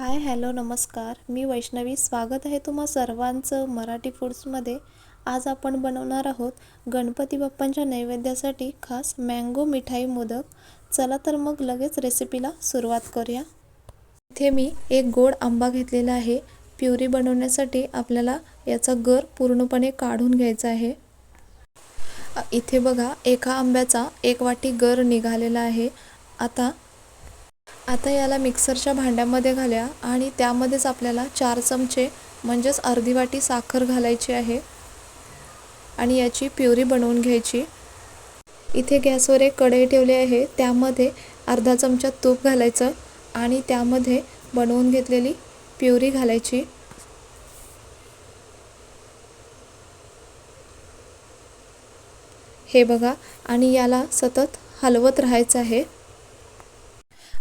Hi hello नमस्कार, मी वैष्णवी. स्वागत आहे तुम्हा सर्वांचं मराठी फूड्समध्ये. आज आपण बनवणार आहोत गणपती बाप्पांच्या नैवेद्यासाठी खास मँगो मिठाई मोदक. चला तर मग लगेच रेसिपीला सुरुवात करूया. इथे मी एक गोड आंबा घेतलेला आहे. प्युरी बनवण्यासाठी आपल्याला याचा गर पूर्णपणे काढून घ्यायचा आहे. इथे बघा, एका आंब्याचा 1 वाटी गर निघालेला आहे. आता याला मिक्सरच्या भांड्यामध्ये घालूया आणि त्यामध्येच आपल्याला 4 चमचे म्हणजेच अर्धी वाटी साखर घालायची आहे आणि याची प्युरी बनवून घ्यायची. इथे गॅसवर एक कढई ठेवली आहे. त्यामध्ये अर्धा चमचा तूप घालायचं आणि त्यामध्ये बनवून घेतलेली प्युरी घालायची. हे बघा, आणि याला सतत हलवत राहायचं आहे.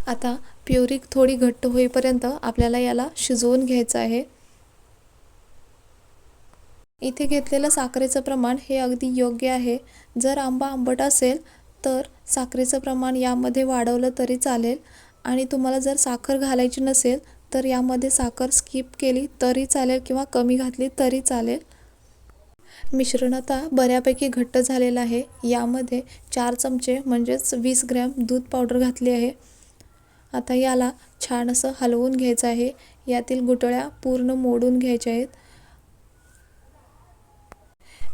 आता प्युरी थोडी घट्ट होईपर्यंत आपल्याला याला शिजवून घ्यायचं आहे. इथे घेतलेलं साखरेचं प्रमाण हे अगदी योग्य आहे. जर आंबा आंबट असेल तर साखरेचं प्रमाण यामध्ये वाढवलं तरी चालेल आणि तुम्हाला जर साखर घालायची नसेल तर यामध्ये साखर स्किप केली तरी चालेल किंवा कमी घातली तरी चालेल. मिश्रण आता बऱ्यापैकी घट्ट झालेलं आहे. यामध्ये 4 चमचे म्हणजेच 20 ग्रॅम दूध पावडर घातली आहे. आता याला छान असं हलवून घ्यायचं आहे. यातील गुठळ्या पूर्ण मोडून घ्यायच्या आहेत.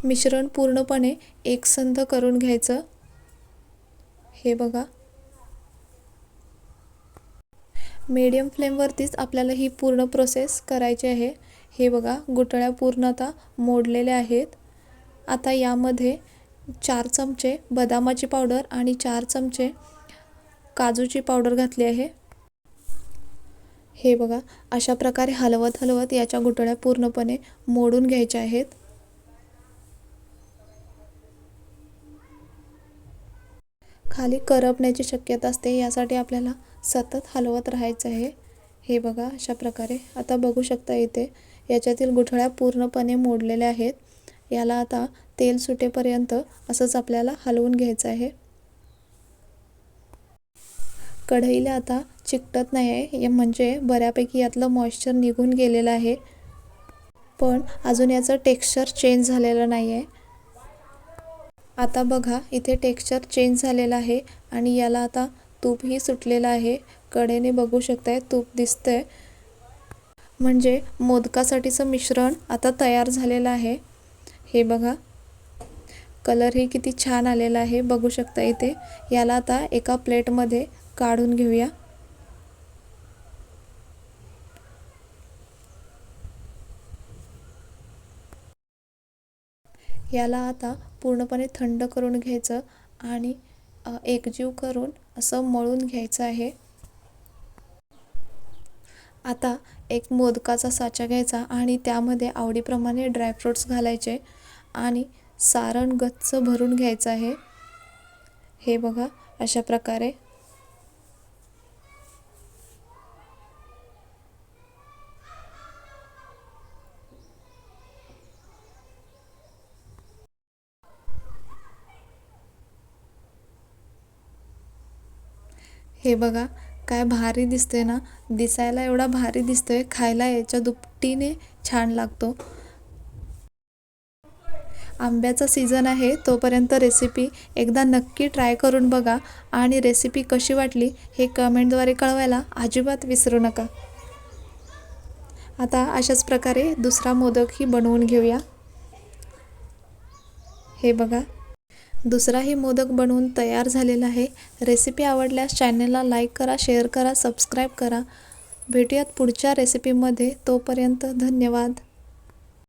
मिश्रण पूर्णपणे एकसंध करून घ्यायचं. हे बघा, मीडियम फ्लेमवरतीच आपल्याला ही पूर्ण प्रोसेस करायची आहे. हे बघा, गुठळ्या पूर्ण आता मोडलेल्या आहेत. आता यामध्ये 4 चमचे बदामाची पावडर आणि 4 चमचे काजूची पावडर घातली आहे. हे बघा, अशा प्रकारे हलवत हलवत याच्या गुठळ्या पूर्णपणे मोडून घ्यायच्या आहेत. खाली करपण्याची शक्यता असते, यासाठी आपल्याला सतत हलवत राहायचं आहे. हे बघा, अशा प्रकारे आता बघू शकता इथे याच्यातील गुठळ्या पूर्णपणे मोडलेल्या आहेत. याला आता तेल सुटेपर्यंत असंच आपल्याला हलवून घ्यायचं आहे. कढईला आता चिकटत नाही आहे, म्हणजे बऱ्यापैकी यातलं मॉइश्चर निघून गेलेलं आहे, पण अजून याचं टेक्स्चर चेंज झालेलं नाही आहे. आता बघा, इथे टेक्स्चर चेंज झालेलं आहे आणि याला आता तूपही सुटलेलं आहे. कढईने बघू शकताय तूप दिसतंय, म्हणजे मोदकासाठीचं मिश्रण आता तयार झालेलं आहे. हे बघा, कलरही किती छान आलेला आहे, बघू शकता इथे. याला आता एका प्लेटमध्ये काढून घेऊया. याला आता पूर्णपणे थंड करून घ्यायचं आणि एकजीव करून असं मळून घ्यायचं आहे. आता एक मोदकाचा साचा घ्यायचा आणि त्यामध्ये आवडीप्रमाणे ड्रायफ्रूट्स घालायचे आणि सारण गच्च भरून घ्यायचं आहे. हे बघा, अशा प्रकारे. हे बघा, काय भारी दिसते ना. दिसायला एवढा भारी दिसतोय, खायला याच्या दुपटीने छान लागतो. आंब्याचा सीझन आहे, तोपर्यंत रेसिपी एकदा नक्की ट्राय करून बघा आणि रेसिपी कशी वाटली हे कमेंटद्वारे कळवायला अजिबात विसरू नका. आता अशाच प्रकारे दुसरा मोदकही बनवून घेऊया. हे बघा, दुसराही मोदक बनवून तयार झालेला आहे. रेसिपी आवडल्यास चॅनलला लाईक करा, शेअर करा, सबस्क्राईब करा. भेटूयात पुढच्या रेसिपीमध्ये. तोपर्यंत धन्यवाद.